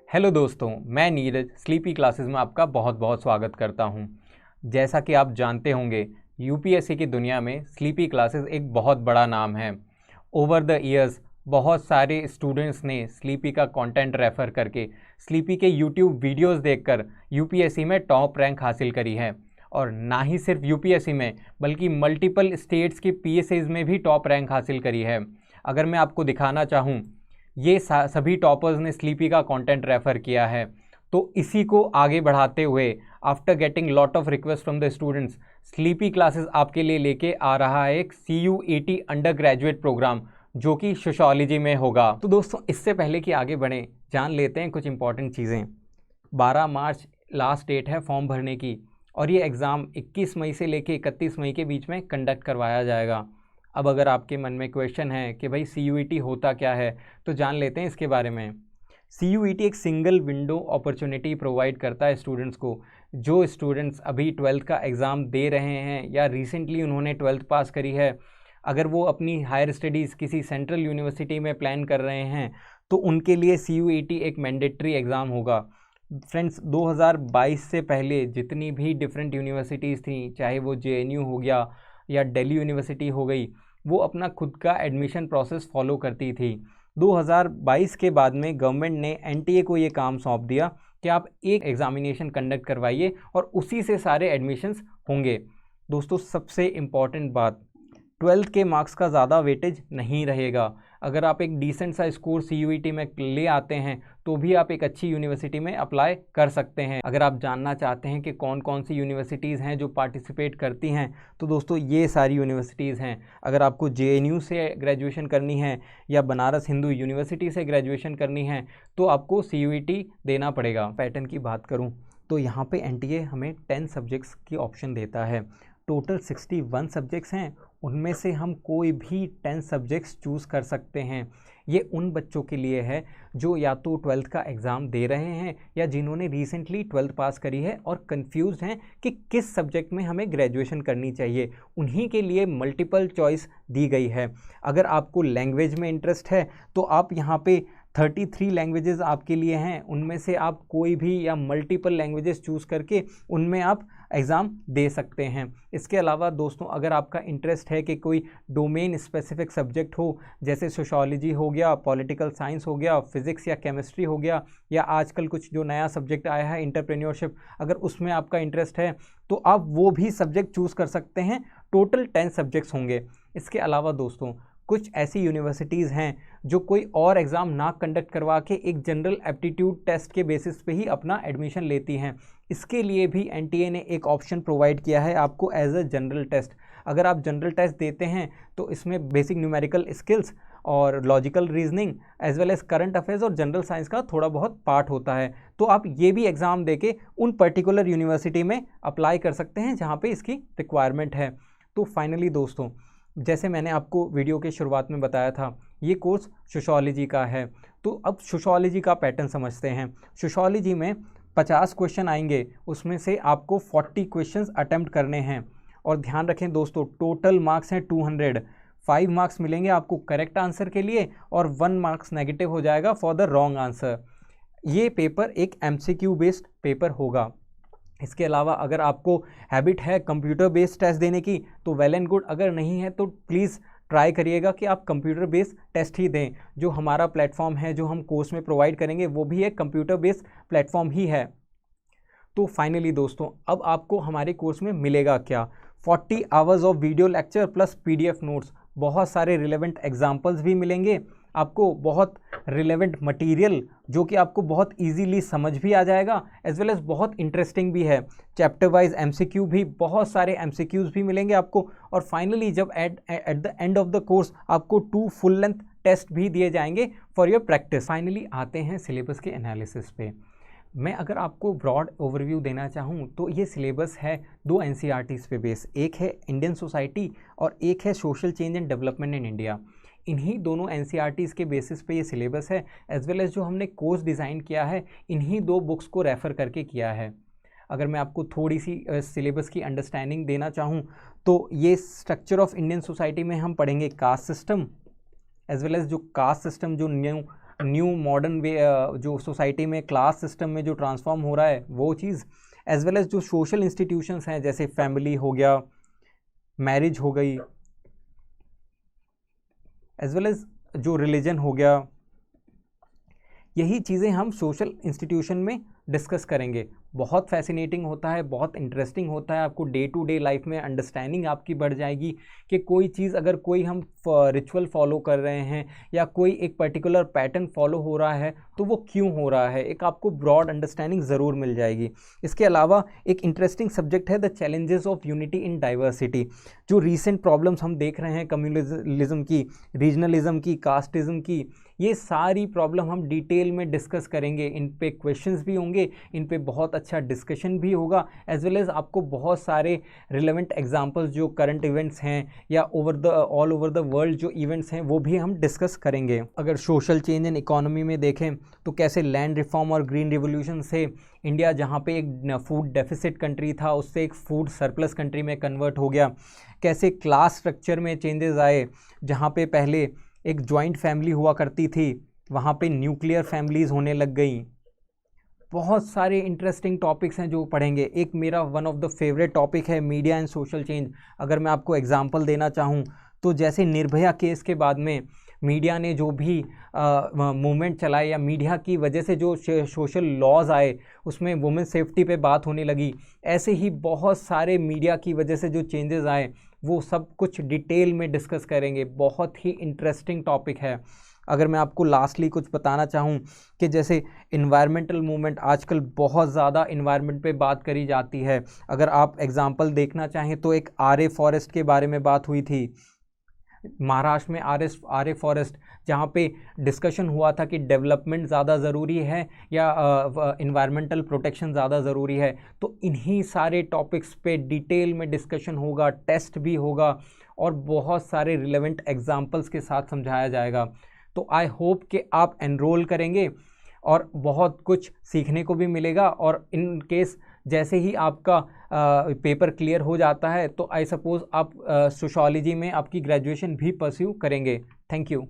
Hello दोस्तों, मैं Neeraj sleepy classes में आपका बहुत बहुत स्वागत करता हूं। जैसा कि आप जानते होंगे, यूपीएससी की दुनिया में स्लीपी क्लासेस एक बहुत बड़ा नाम है। ओवर द ईयर्स बहुत सारे स्टूडेंट्स ने स्लीपी का कंटेंट रेफ़र करके, स्लीपी के यूट्यूब वीडियोस देखकर यूपीएससी में टॉप रैंक हासिल करी है। और ना ही सिर्फ यूपीएससी में बल्कि मल्टीपल स्टेट्स की पीएसएस में भी टॉप रैंक हासिल करी है। अगर मैं आपको दिखाना चाहूँ, ये सभी टॉपर्स ने स्लीपी का कंटेंट रेफ़र किया है। तो इसी को आगे बढ़ाते हुए, after getting lot of request from the students, sleepy classes आपके लिए लेके आ रहा है एक CUET अंडर ग्रेजुएट प्रोग्राम जो कि सोशियोलॉजी में होगा। तो दोस्तों, इससे पहले कि आगे बढ़ें, जान लेते हैं कुछ इंपॉर्टेंट चीज़ें। 12 मार्च लास्ट डेट है फॉर्म भरने की, और ये एग्ज़ाम 21 मई से लेके 31 मई के बीच में कंडक्ट करवाया जाएगा। अब अगर आपके मन में क्वेश्चन है कि भाई CUET होता क्या है, तो जान लेते हैं इसके बारे में। CUET एक सिंगल विंडो अपॉर्चुनिटी प्रोवाइड करता है स्टूडेंट्स को। जो स्टूडेंट्स अभी 12th का एग्ज़ाम दे रहे हैं या रिसेंटली उन्होंने 12th पास करी है, अगर वो अपनी हायर स्टडीज़ किसी सेंट्रल यूनिवर्सिटी में प्लान कर रहे हैं, तो उनके लिए CUET एक मैंडेटरी एग्ज़ाम होगा। फ्रेंड्स, 2022 से पहले जितनी भी डिफरेंट यूनिवर्सिटीज़ थी, चाहे वो JNU हो गया या दिल्ली यूनिवर्सिटी हो गई, वो अपना खुद का एडमिशन प्रोसेस फॉलो करती थी। 2022 के बाद में गवर्नमेंट ने NTA को ये काम सौंप दिया कि आप एक एग्ज़ामिनेशन कंडक्ट करवाइए और उसी से सारे एडमिशन्स होंगे। दोस्तों, सबसे इम्पॉर्टेंट बात, 12th के मार्क्स का ज़्यादा वेटेज नहीं रहेगा। अगर आप एक डिसेंट सा स्कोर CUET में ले आते हैं तो भी आप एक अच्छी यूनिवर्सिटी में अप्लाई कर सकते हैं। अगर आप जानना चाहते हैं कि कौन कौन सी यूनिवर्सिटीज़ हैं जो पार्टिसिपेट करती हैं, तो दोस्तों ये सारी यूनिवर्सिटीज़ हैं। अगर आपको JNU से ग्रेजुएशन करनी है या बनारस हिंदू यूनिवर्सिटी से ग्रेजुएशन करनी है, तो आपको CUET देना पड़ेगा। पैटर्न की बात करूँ तो यहाँ पे NTA हमें 10 सब्जेक्ट्स की ऑप्शन देता है। टोटल 61 सब्जेक्ट्स हैं, उनमें से हम कोई भी 10 सब्जेक्ट्स चूज़ कर सकते हैं। ये उन बच्चों के लिए है जो या तो 12th का एग्ज़ाम दे रहे हैं या जिन्होंने रिसेंटली 12th पास करी है और कंफ्यूज्ड हैं कि किस सब्जेक्ट में हमें ग्रेजुएशन करनी चाहिए। उन्हीं के लिए मल्टीपल चॉइस दी गई है। अगर आपको लैंग्वेज में इंटरेस्ट है तो आप यहाँ पे 33 लैंग्वेजेस आपके लिए हैं, उनमें से आप कोई भी या मल्टीपल लैंग्वेजेस चूज़ करके उनमें आप एग्ज़ाम दे सकते हैं। इसके अलावा दोस्तों, अगर आपका इंटरेस्ट है कि कोई डोमेन स्पेसिफिक सब्जेक्ट हो, जैसे सोशियोलॉजी हो गया, पॉलिटिकल साइंस हो गया, फिज़िक्स या केमिस्ट्री हो गया, या आजकल कुछ जो नया सब्जेक्ट आया है एंटरप्रेन्योरशिप, अगर उसमें आपका इंटरेस्ट है तो आप वो भी सब्जेक्ट चूज़ कर सकते हैं। टोटल 10 सब्जेक्ट्स होंगे। इसके अलावा दोस्तों, कुछ ऐसी यूनिवर्सिटीज़ हैं जो कोई और एग्ज़ाम ना कंडक्ट करवा के एक जनरल एप्टीट्यूड टेस्ट के बेसिस पे ही अपना एडमिशन लेती हैं। इसके लिए भी NTA ने एक ऑप्शन प्रोवाइड किया है आपको एज अ जनरल टेस्ट। अगर आप जनरल टेस्ट देते हैं तो इसमें बेसिक न्यूमेरिकल स्किल्स और logical reasoning as well as current affairs और जनरल साइंस का थोड़ा बहुत पार्ट होता है। तो आप ये भी एग्ज़ाम देके उन पर्टिकुलर यूनिवर्सिटी में अप्लाई कर सकते हैं जहाँ पे इसकी रिक्वायरमेंट है। तो फाइनली दोस्तों, जैसे मैंने आपको वीडियो के शुरुआत में बताया था, ये कोर्स सोशियोलॉजी का है। तो अब सोशियोलॉजी का पैटर्न समझते हैं। सोशियोलॉजी में 50 क्वेश्चन आएंगे, उसमें से आपको 40 क्वेश्चंस अटेम्प्ट करने हैं। और ध्यान रखें दोस्तों, टोटल मार्क्स हैं 200। 5 मार्क्स मिलेंगे आपको करेक्ट आंसर के लिए और 1 मार्क्स नेगेटिव हो जाएगा फॉर द रॉन्ग आंसर। ये पेपर एक MCQ बेस्ड पेपर होगा। इसके अलावा अगर आपको हैबिट है कंप्यूटर बेस्ड टेस्ट देने की तो वेल एंड गुड, अगर नहीं है तो प्लीज़ ट्राई करिएगा कि आप कंप्यूटर बेस्ड टेस्ट ही दें। जो हमारा प्लेटफॉर्म है, जो हम कोर्स में प्रोवाइड करेंगे, वो भी एक कंप्यूटर बेस्ड प्लेटफॉर्म ही है। तो फाइनली दोस्तों, अब आपको हमारे कोर्स में मिलेगा क्या? 40 hours of video lecture plus PDF notes, बहुत सारे रिलेवेंट एग्जाम्पल्स भी मिलेंगे आपको, बहुत रिलेवेंट मटेरियल जो कि आपको बहुत इजीली समझ भी आ जाएगा, एज वेल एज बहुत इंटरेस्टिंग भी है। चैप्टर वाइज MCQ भी, बहुत सारे MCQs भी मिलेंगे आपको। और फाइनली जब at the end of the course आपको 2 फुल लेंथ टेस्ट भी दिए जाएंगे फॉर योर प्रैक्टिस। फाइनली आते हैं सिलेबस के एनालिसिस पे। मैं अगर आपको ब्रॉड ओवरव्यू देना चाहूँ तो ये सिलेबस है 2 NCERTs पे बेस। एक है इंडियन सोसाइटी और एक है social change and development in India. इन्हीं दोनों NCERTs के बेसिस पे ये सिलेबस है, एज वेल एज जो हमने कोर्स डिज़ाइन किया है इन्हीं 2 बुक्स को रेफ़र करके किया है। अगर मैं आपको थोड़ी सी सिलेबस की अंडरस्टैंडिंग देना चाहूँ तो ये स्ट्रक्चर ऑफ इंडियन सोसाइटी में हम पढ़ेंगे caste system, as well as जो कास्ट सिस्टम जो न्यू न्यू मॉडर्न वे जो सोसाइटी में क्लास सिस्टम में जो ट्रांसफॉर्म हो रहा है वो चीज़, एज वेल एज जो सोशल इंस्टीट्यूशंस हैं जैसे फैमिली हो गया, मैरिज हो गई, एज वेल एज जो रिलीजन हो गया, यही चीज़ें हम सोशल इंस्टीट्यूशन में डिस्कस करेंगे। बहुत फैसिनेटिंग होता है, बहुत इंटरेस्टिंग होता है, आपको डे टू डे लाइफ में अंडरस्टैंडिंग आपकी बढ़ जाएगी कि कोई चीज़ अगर कोई हम रिचुअल फॉलो कर रहे हैं या कोई एक पर्टिकुलर पैटर्न फॉलो हो रहा है तो वो क्यों हो रहा है, एक आपको ब्रॉड अंडरस्टैंडिंग ज़रूर मिल जाएगी। इसके अलावा एक इंटरेस्टिंग सब्जेक्ट है the challenges of unity in diversity. जो रीसेंट प्रॉब्लम्स हम देख रहे हैं कम्युनलिज्म की, रीजनलिज्म की, कास्टिज्म की, ये सारी प्रॉब्लम हम डिटेल में डिस्कस करेंगे। इन पे क्वेश्चंस भी होंगे, इन पे बहुत अच्छा डिस्कशन भी होगा, एज वेल एज आपको बहुत सारे रिलेवेंट एग्जांपल्स जो करंट इवेंट्स हैं या ऑल ओवर द वर्ल्ड जो इवेंट्स हैं वो भी हम डिस्कस करेंगे। अगर सोशल चेंज इन इकोनॉमी में देखें तो कैसे लैंड रिफॉर्म और ग्रीन रिवोल्यूशन से इंडिया जहाँ पे एक फूड डेफिसिट कंट्री था उससे एक फूड सरप्लस कंट्री में कन्वर्ट हो गया। कैसे क्लास स्ट्रक्चर में चेंजेस आए, जहाँ पे पहले एक जॉइंट फैमिली हुआ करती थी वहाँ पे न्यूक्लियर फैमिलीज़ होने लग गई। बहुत सारे इंटरेस्टिंग टॉपिक्स हैं जो पढ़ेंगे। एक मेरा one of the favourite topic है मीडिया एंड सोशल चेंज। अगर मैं आपको एग्जांपल देना चाहूँ तो जैसे निर्भया केस के बाद में मीडिया ने जो भी मूवमेंट चलाए या मीडिया की वजह से जो सोशल लॉज आए उसमें वुमेन सेफ्टी पे बात होने लगी, ऐसे ही बहुत सारे मीडिया की वजह से जो चेंजेस आए वो सब कुछ डिटेल में डिस्कस करेंगे। बहुत ही इंटरेस्टिंग टॉपिक है। अगर मैं आपको लास्टली कुछ बताना चाहूँ कि जैसे इन्वायरमेंटल मूवमेंट, आजकल बहुत ज़्यादा इन्वायरमेंट पे बात करी जाती है। अगर आप एग्जांपल देखना चाहें तो एक आरे फॉरेस्ट के बारे में बात हुई थी महाराष्ट्र में, आरे फॉरेस्ट, जहाँ पे डिस्कशन हुआ था कि डेवलपमेंट ज़्यादा ज़रूरी है या इन्वायरमेंटल प्रोटेक्शन ज़्यादा ज़रूरी है। तो इन्हीं सारे टॉपिक्स पे डिटेल में डिस्कशन होगा, टेस्ट भी होगा और बहुत सारे रिलेवेंट एग्जांपल्स के साथ समझाया जाएगा। तो आई होप कि आप एनरोल करेंगे और बहुत कुछ सीखने को भी मिलेगा। और इन केस जैसे ही आपका पेपर क्लियर हो जाता है तो आई सपोज़ आप सोशियोलॉजी में आपकी ग्रेजुएशन भी परस्यू करेंगे। Thank you.